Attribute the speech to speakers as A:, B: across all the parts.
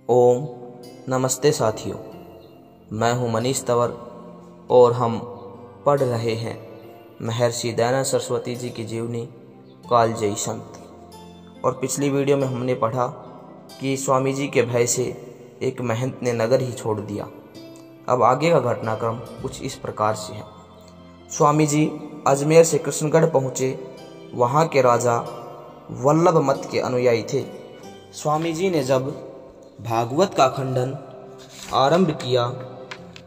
A: ओम नमस्ते साथियों, मैं हूं मनीष तंवर और हम पढ़ रहे हैं महर्षि दयानंद सरस्वती जी की जीवनी कालजयी संत। और पिछली वीडियो में हमने पढ़ा कि स्वामी जी के भय से एक महंत ने नगर ही छोड़ दिया। अब आगे का घटनाक्रम कुछ इस प्रकार से है। स्वामी जी अजमेर से कृष्णगढ़ पहुँचे। वहाँ के राजा वल्लभ मत के अनुयायी थे। स्वामी जी ने जब भागवत का खंडन आरंभ किया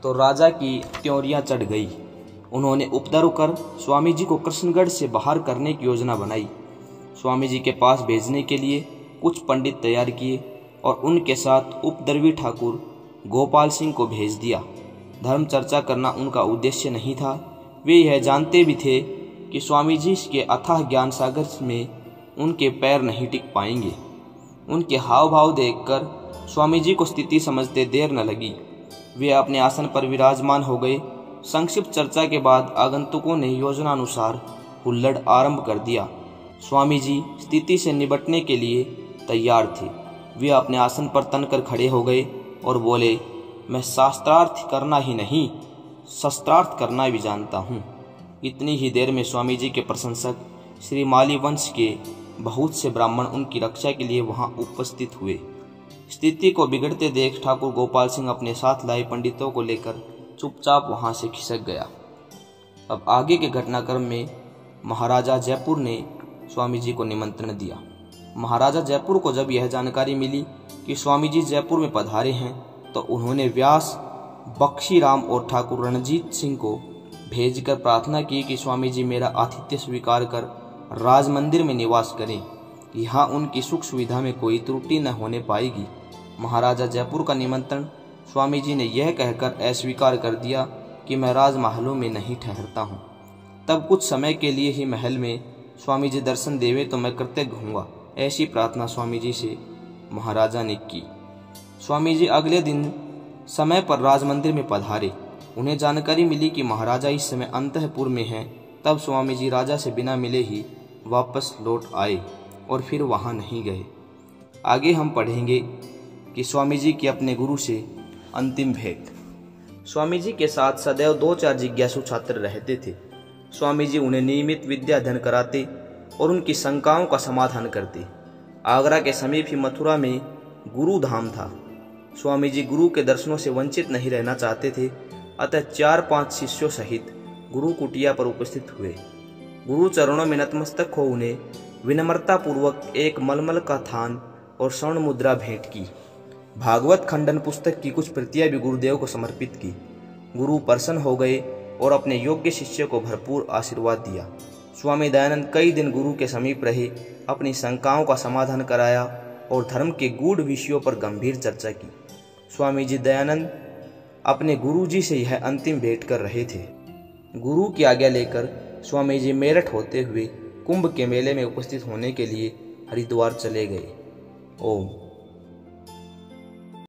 A: तो राजा की त्योरियां चढ़ गई। उन्होंने उपद्रव कर स्वामी जी को कृष्णगढ़ से बाहर करने की योजना बनाई। स्वामी जी के पास भेजने के लिए कुछ पंडित तैयार किए और उनके साथ उपद्रवी ठाकुर गोपाल सिंह को भेज दिया। धर्म चर्चा करना उनका उद्देश्य नहीं था। वे यह जानते भी थे कि स्वामी जी के अथाह ज्ञान सागर में उनके पैर नहीं टिक पाएंगे। उनके हाव भाव देखकर स्वामी जी को स्थिति समझते देर न लगी। वे अपने आसन पर विराजमान हो गए। संक्षिप्त चर्चा के बाद आगंतुकों ने योजना अनुसार हुल्लड़ आरंभ कर दिया। स्वामी जी स्थिति से निपटने के लिए तैयार थे। वे अपने आसन पर तनकर खड़े हो गए और बोले, मैं शास्त्रार्थ करना ही नहीं, शस्त्रार्थ करना भी जानता हूँ। इतनी ही देर में स्वामी जी के प्रशंसक श्री माली वंश के बहुत से ब्राह्मण उनकी रक्षा के लिए वहां उपस्थित हुए। स्थिति को बिगड़ते देख ठाकुर गोपाल सिंह अपने साथ लाए पंडितों को लेकर चुपचाप वहां से खिसक गया। अब आगे के घटनाक्रम में महाराजा जयपुर ने स्वामी जी को निमंत्रण दिया। महाराजा जयपुर को जब यह जानकारी मिली कि स्वामी जी जयपुर में पधारे हैं तो उन्होंने व्यास, बख्शीराम और ठाकुर रणजीत सिंह को भेजकर प्रार्थना की कि स्वामी जी मेरा आतिथ्य स्वीकार कर राज मंदिर में निवास करें। यहाँ उनकी सुख सुविधा में कोई त्रुटि न होने पाएगी। महाराजा जयपुर का निमंत्रण स्वामी जी ने यह कहकर अस्वीकार कर दिया कि मैं राजमहलों में नहीं ठहरता हूँ। तब कुछ समय के लिए ही महल में स्वामी जी दर्शन देवे तो मैं कृतज्ञ होऊंगा। ऐसी प्रार्थना स्वामी जी से महाराजा ने की। स्वामी जी अगले दिन समय पर राजमंदिर में पधारे। उन्हें जानकारी मिली कि महाराजा इस समय अंतःपुर में हैं। तब स्वामी जी राजा से बिना मिले ही वापस लौट आए और फिर वहां नहीं गए। आगे हम पढ़ेंगे कि स्वामी जी की अपने गुरु से अंतिम भेंट। स्वामी जी के साथ सदैव 2-4 जिज्ञासु छात्र रहते थे। स्वामी जी उन्हें नियमित विद्या अध्ययन कराते और उनकी शंकाओं का समाधान करते। आगरा के समीप ही मथुरा में गुरु धाम था। स्वामी जी गुरु के दर्शनों से वंचित नहीं रहना चाहते थे, अतः 4-5 शिष्यों सहित गुरु कुटिया पर उपस्थित हुए। गुरु चरणों में नतमस्तक हो उन्हें विनम्रता पूर्वक एक मलमल का थान और स्वर्ण मुद्रा भेंट की। भागवत खंडन पुस्तक की कुछ प्रतियां भी गुरुदेव को समर्पित की। गुरु प्रसन्न हो गए और अपने योग्य शिष्य को भरपूर आशीर्वाद दिया। स्वामी दयानंद कई दिन गुरु के समीप रहे, अपनी शंकाओं का समाधान कराया और धर्म के गूढ़ विषयों पर गंभीर चर्चा की। स्वामी जी दयानंद अपने गुरु जी से यह अंतिम भेंट कर रहे थे। गुरु की आज्ञा लेकर स्वामी जी मेरठ होते हुए कुंभ के मेले में उपस्थित होने के लिए हरिद्वार चले गए। ओम।